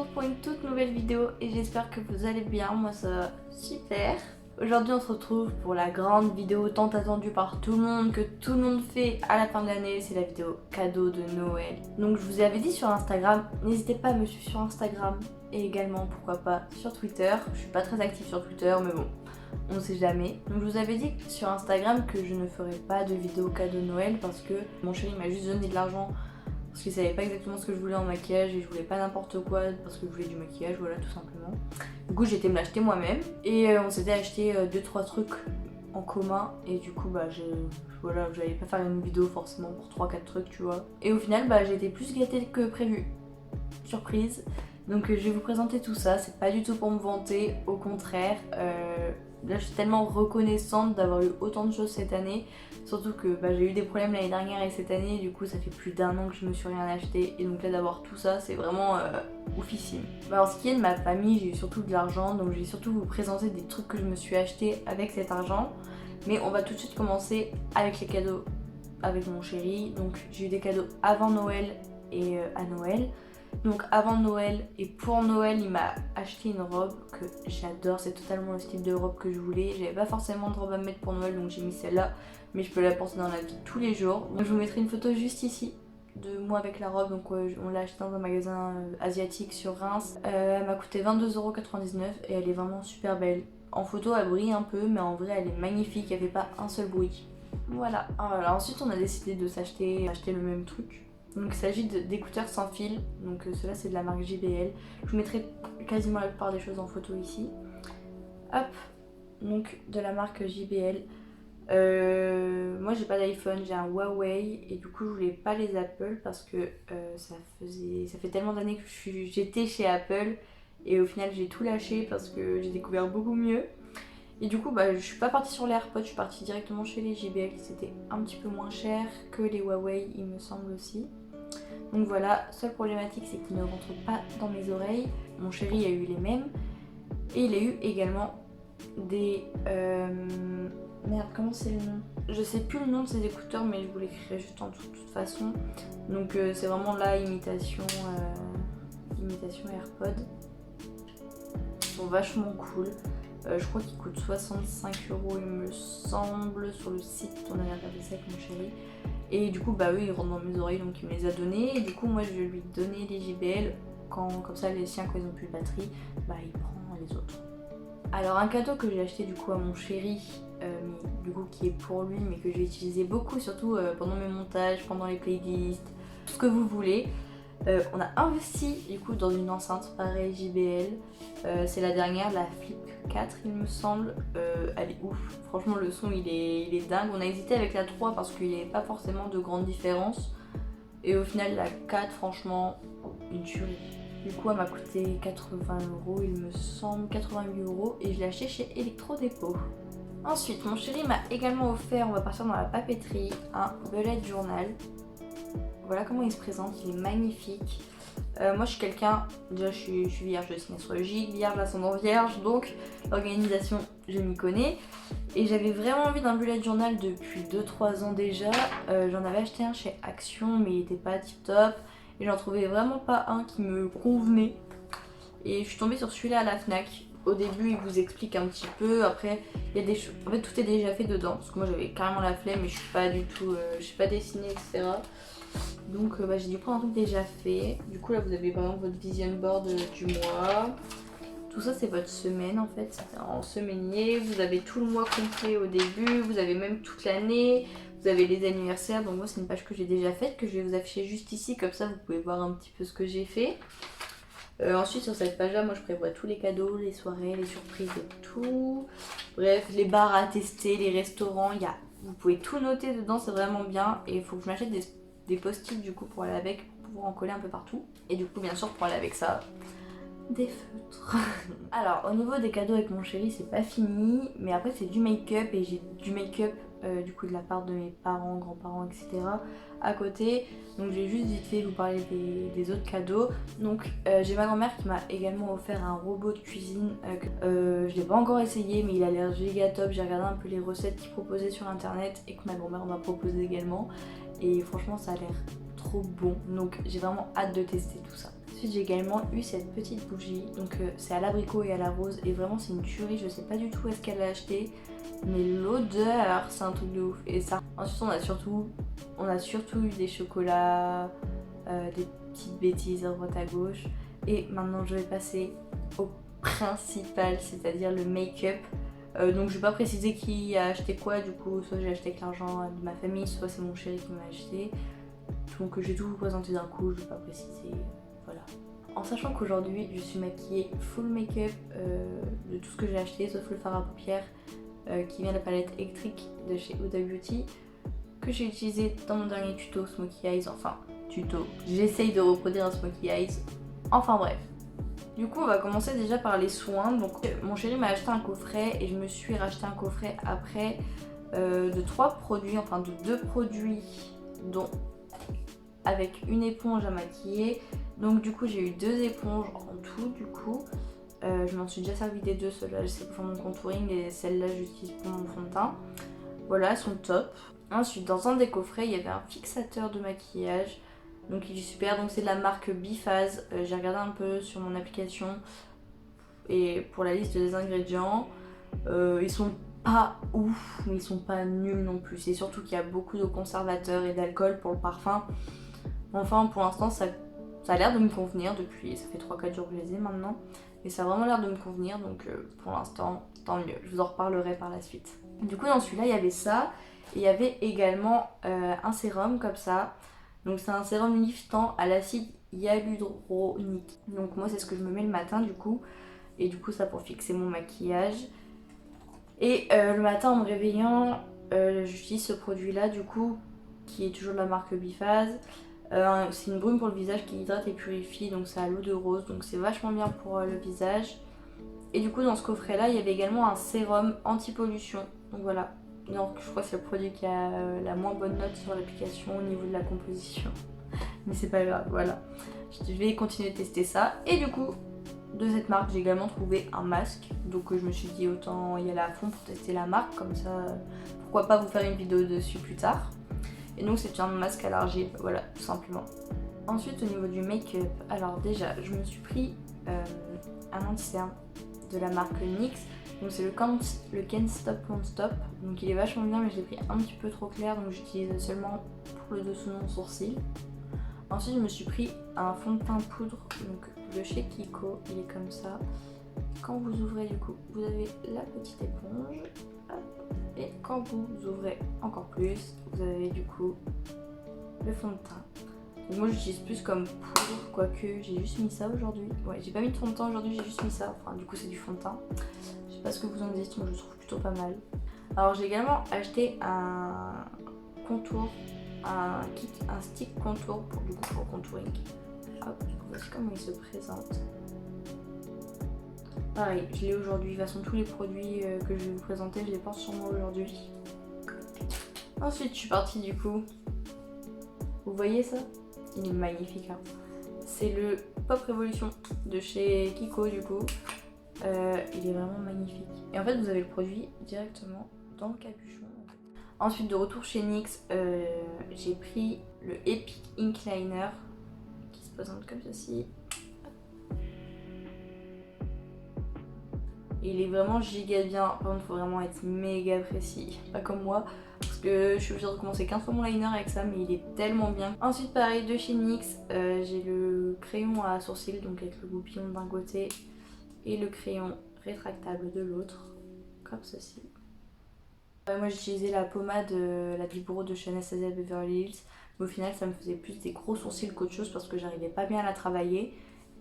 retrouve pour une toute nouvelle vidéo et j'espère que vous allez bien, moi ça va super. Aujourd'hui on se retrouve pour la grande vidéo tant attendue par tout le monde, que tout le monde fait à la fin de l'année, c'est la vidéo cadeau de Noël. Donc je vous avais dit sur Instagram, n'hésitez pas à me suivre sur Instagram et également pourquoi pas sur Twitter. Je suis pas très active sur Twitter mais bon, on ne sait jamais. Donc je vous avais dit sur Instagram que je ne ferais pas de vidéo cadeau de Noël parce que mon chéri m'a juste donné de l'argent parce qu'il savait pas exactement ce que je voulais en maquillage et je voulais pas n'importe quoi parce que je voulais du maquillage, voilà, tout simplement. Du coup j'ai été me l'acheter moi-même et on s'était acheté 2-3 trucs en commun et du coup voilà, j'allais pas faire une vidéo forcément pour 3-4 trucs, tu vois. Et au final j'ai été plus gâtée que prévu. Surprise. Donc je vais vous présenter tout ça, c'est pas du tout pour me vanter, au contraire. Là je suis tellement reconnaissante d'avoir eu autant de choses cette année. Surtout que j'ai eu des problèmes l'année dernière et cette année, du coup ça fait plus d'1 an que je me suis rien acheté. Et donc là d'avoir tout ça, c'est vraiment oufissime. Alors ce qui est de ma famille, j'ai eu surtout de l'argent, donc je vais surtout vous présenter des trucs que je me suis acheté avec cet argent. Mais on va tout de suite commencer avec les cadeaux avec mon chéri. Donc j'ai eu des cadeaux avant Noël et à Noël. Donc avant Noël et pour Noël il m'a acheté une robe que j'adore, c'est totalement le style de robe que je voulais. J'avais pas forcément de robe à mettre pour Noël donc j'ai mis celle-là, mais je peux la porter dans la vie tous les jours. Donc je vous mettrai une photo juste ici de moi avec la robe, donc on l'a acheté dans un magasin asiatique sur Reims. Elle m'a coûté 22,99€ et elle est vraiment super belle. En photo elle brille un peu mais en vrai elle est magnifique, il n'y avait pas un seul bruit. Voilà. Alors, ensuite on a décidé de acheter le même truc. Donc il s'agit d'écouteurs sans fil, donc cela c'est de la marque JBL. Je vous mettrai quasiment la plupart des choses en photo ici. Hop, donc de la marque JBL. Moi j'ai pas d'iPhone, j'ai un Huawei et du coup je voulais pas les Apple parce que ça fait tellement d'années que j'étais chez Apple et au final j'ai tout lâché parce que j'ai découvert beaucoup mieux. Et du coup je suis pas partie sur les AirPods, je suis partie directement chez les JBL, c'était un petit peu moins cher que les Huawei il me semble aussi. Donc voilà, seule problématique c'est qu'ils ne rentrent pas dans mes oreilles. Mon chéri a eu les mêmes. Et il a eu également des... Merde, comment c'est le nom? Je sais plus le nom de ces écouteurs mais je vous l'écrirai juste en dessous de toute façon. Donc c'est vraiment la imitation AirPod. Ils sont vachement cool. Je crois qu'ils coûtent 65€ il me semble sur le site, on avait regardé ça avec mon chéri. Et du coup eux ils rentrent dans mes oreilles donc il me les a donnés. Et du coup moi je vais lui donner les JBL comme ça les siens quand ils ont plus de batterie, il prend les autres. Alors un cadeau que j'ai acheté du coup à mon chéri, mais du coup qui est pour lui mais que je vais utiliser beaucoup surtout pendant mes montages, pendant les playlists, tout ce que vous voulez. On a investi du coup dans une enceinte pareil JBL, c'est la dernière, la Flip 4 il me semble, elle est ouf, franchement le son il est dingue. On a hésité avec la 3 parce qu'il n'y avait pas forcément de grande différence et au final la 4 franchement une tuerie. Du coup elle m'a coûté 80€ il me semble, 88€ et je l'ai acheté chez Electro-Dépôt. Ensuite mon chéri m'a également offert, on va partir dans la papeterie, un bullet journal. Voilà comment il se présente, il est magnifique. Moi je suis quelqu'un, déjà je suis vierge de signe astrologique, vierge ascendant vierge, donc l'organisation je m'y connais. Et j'avais vraiment envie d'un bullet journal depuis 2-3 ans déjà. J'en avais acheté un chez Action mais il était pas tip top. Et j'en trouvais vraiment pas un qui me convenait. Et je suis tombée sur celui-là à la Fnac. Au début il vous explique un petit peu, après il y a des choses, en fait tout est déjà fait dedans. Parce que moi j'avais carrément la flemme et je suis pas du tout, je sais pas dessiner etc. Donc j'ai dû prendre un truc déjà fait. Du coup là vous avez par exemple votre vision board du mois. Tout ça c'est votre semaine en fait, c'est en semainier. Vous avez tout le mois complet au début, vous avez même toute l'année. Vous avez les anniversaires, donc moi c'est une page que j'ai déjà faite, que je vais vous afficher juste ici, comme ça vous pouvez voir un petit peu ce que j'ai fait. Ensuite sur cette page là, moi je prévois tous les cadeaux, les soirées, les surprises et tout. Bref, les bars à tester, les restaurants, vous pouvez tout noter dedans, c'est vraiment bien. Et il faut que je m'achète des post-it du coup pour aller avec, pour pouvoir en coller un peu partout. Et du coup bien sûr pour aller avec ça, des feutres. Alors au niveau des cadeaux avec mon chéri c'est pas fini, mais après c'est du make-up et j'ai du make-up du coup de la part de mes parents, grands-parents etc. à côté. Donc j'ai juste vite fait vous parler des autres cadeaux. Donc j'ai ma grand-mère qui m'a également offert un robot de cuisine. Je l'ai pas encore essayé mais il a l'air giga top. J'ai regardé un peu les recettes qu'il proposait sur internet et que ma grand-mère m'a proposé également. Et franchement ça a l'air trop bon. Donc j'ai vraiment hâte de tester tout ça. Ensuite j'ai également eu cette petite bougie, donc c'est à l'abricot et à la rose et vraiment c'est une tuerie, je sais pas du tout où est-ce qu'elle l'a acheté, mais l'odeur c'est un truc de ouf. Et ça, ensuite on a surtout eu des chocolats, des petites bêtises à droite à gauche, et maintenant je vais passer au principal, c'est-à-dire le make-up. Donc je vais pas préciser qui a acheté quoi, du coup soit j'ai acheté avec l'argent de ma famille, soit c'est mon chéri qui m'a acheté. Donc je vais tout vous présenter d'un coup, je vais pas préciser, voilà. En sachant qu'aujourd'hui je suis maquillée full make-up de tout ce que j'ai acheté, sauf le fard à paupières qui vient de la palette électrique de chez Huda Beauty, que j'ai utilisé dans mon dernier tuto Smokey Eyes, enfin tuto, j'essaye de reproduire un Smokey Eyes, enfin bref. Du coup on va commencer déjà par les soins. Donc mon chéri m'a acheté un coffret et je me suis racheté un coffret après de 3 produits, enfin de 2 produits, dont avec une éponge à maquiller. Donc du coup j'ai eu 2 éponges en tout du coup. Je m'en suis déjà servi des 2, celle-là c'est pour mon contouring et celle-là j'utilise pour mon fond de teint. Voilà, elles sont top. Ensuite dans un des coffrets il y avait un fixateur de maquillage. Donc il est super, donc c'est de la marque Biphase. J'ai regardé un peu sur mon application et pour la liste des ingrédients, ils sont pas ouf mais ils sont pas nuls non plus. C'est surtout qu'il y a beaucoup de conservateurs et d'alcool pour le parfum. Enfin pour l'instant ça a l'air de me convenir depuis, ça fait 3-4 jours que je les ai maintenant. Et ça a vraiment l'air de me convenir, donc pour l'instant tant mieux, je vous en reparlerai par la suite. Du coup dans celui-là il y avait ça, et il y avait également un sérum comme ça. Donc c'est un sérum liftant à l'acide hyaluronique. Donc moi c'est ce que je me mets le matin du coup. Et du coup ça pour fixer mon maquillage. Et le matin en me réveillant, j'utilise ce produit là du coup, qui est toujours de la marque Biphase. C'est une brume pour le visage qui hydrate et purifie, donc c'est à l'eau de rose, donc c'est vachement bien pour le visage. Et du coup dans ce coffret là il y avait également un sérum anti-pollution, donc voilà. Donc je crois que c'est le produit qui a la moins bonne note sur l'application au niveau de la composition. Mais c'est pas grave, voilà. Je vais continuer de tester ça. Et du coup, de cette marque, j'ai également trouvé un masque. Donc je me suis dit autant y aller à fond pour tester la marque. Comme ça, pourquoi pas vous faire une vidéo dessus plus tard. Et donc c'est un masque à l'argile, voilà, tout simplement. Ensuite au niveau du make-up, alors déjà, je me suis pris un anti-cerne de la marque NYX. Donc c'est le Can't Stop Won't Stop, donc il est vachement bien mais je l'ai pris un petit peu trop clair, donc j'utilise seulement pour le dessous de mon sourcil. Ensuite je me suis pris un fond de teint poudre donc de chez Kiko, il est comme ça. Quand vous ouvrez du coup vous avez la petite éponge, hop, et quand vous ouvrez encore plus vous avez du coup le fond de teint. Donc moi j'utilise plus comme poudre, quoique j'ai juste mis ça aujourd'hui. Ouais, j'ai pas mis de fond de teint aujourd'hui, j'ai juste mis ça, enfin du coup c'est du fond de teint. Je sais pas ce que vous en dites, moi je le trouve plutôt pas mal. Alors j'ai également acheté un contour, un stick contour pour du coup pour le contouring. Hop, voici comment il se présente. Pareil, je l'ai aujourd'hui, de toute façon tous les produits que je vais vous présenter, je les porte sur moi aujourd'hui. Ensuite je suis partie du coup, vous voyez ça? Il est magnifique hein. C'est le Pop Révolution de chez Kiko du coup. Il est vraiment magnifique. Et en fait vous avez le produit directement dans le capuchon. Ensuite de retour chez NYX, j'ai pris le Epic Ink Liner qui se présente comme ceci. Il est vraiment giga bien, par contre il faut vraiment être méga précis, pas comme moi. Parce que je suis obligée de recommencer 15 fois mon liner avec ça, mais il est tellement bien. Ensuite pareil de chez NYX, j'ai le crayon à sourcils, donc avec le goupillon d'un côté et le crayon rétractable de l'autre, comme ceci. Moi j'ai utilisé la pommade, la Vibro de chez Anastasia Beverly Hills, mais au final ça me faisait plus des gros sourcils qu'autre chose parce que j'arrivais pas bien à la travailler.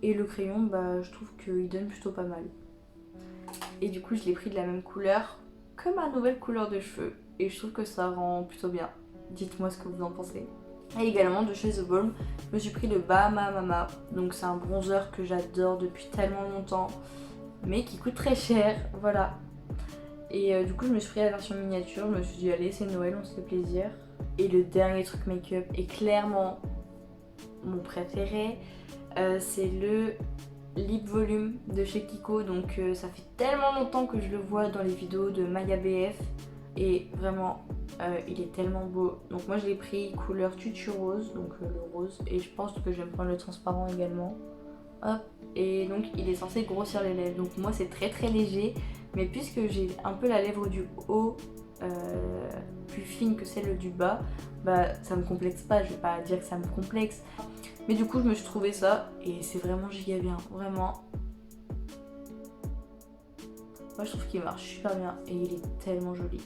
Et le crayon, bah, je trouve qu'il donne plutôt pas mal. Et du coup je l'ai pris de la même couleur que ma nouvelle couleur de cheveux. Et je trouve que ça rend plutôt bien. Dites-moi ce que vous en pensez. Et également de chez The Balm, je me suis pris le Bahama Mama. Donc c'est un bronzer que j'adore depuis tellement longtemps, mais qui coûte très cher, voilà. Et du coup je me suis pris la version miniature, je me suis dit allez c'est Noël, on se fait plaisir. Et le dernier truc make-up est clairement mon préféré, c'est le Lip Volume de chez Kiko. Donc ça fait tellement longtemps que je le vois dans les vidéos de Maya BF. Et vraiment il est tellement beau. Donc moi je l'ai pris couleur tutu rose, donc le rose. Et je pense que je vais me prendre le transparent également. hop, et donc il est censé grossir les lèvres. Donc moi c'est très très léger, mais puisque j'ai un peu la lèvre du haut plus fine que celle du bas, bah ça me complexe pas, je vais pas dire que ça me complexe. Mais du coup je me suis trouvé ça et c'est vraiment giga bien, vraiment. Moi je trouve qu'il marche super bien et il est tellement joli.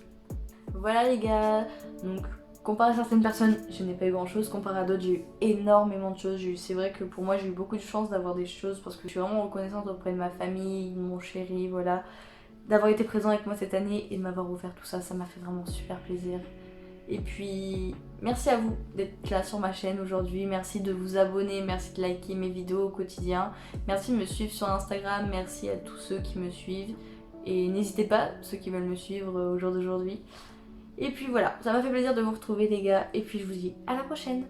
Voilà les gars, donc comparé à certaines personnes, je n'ai pas eu grand chose, comparé à d'autres j'ai eu énormément de choses. C'est vrai que pour moi j'ai eu beaucoup de chance d'avoir des choses parce que je suis vraiment reconnaissante auprès de ma famille, de mon chéri, voilà. D'avoir été présent avec moi cette année et de m'avoir offert tout ça, ça m'a fait vraiment super plaisir. Et puis merci à vous d'être là sur ma chaîne aujourd'hui, merci de vous abonner, merci de liker mes vidéos au quotidien, merci de me suivre sur Instagram, merci à tous ceux qui me suivent et n'hésitez pas, ceux qui veulent me suivre au jour d'aujourd'hui. Et puis voilà, ça m'a fait plaisir de vous retrouver les gars et puis je vous dis à la prochaine.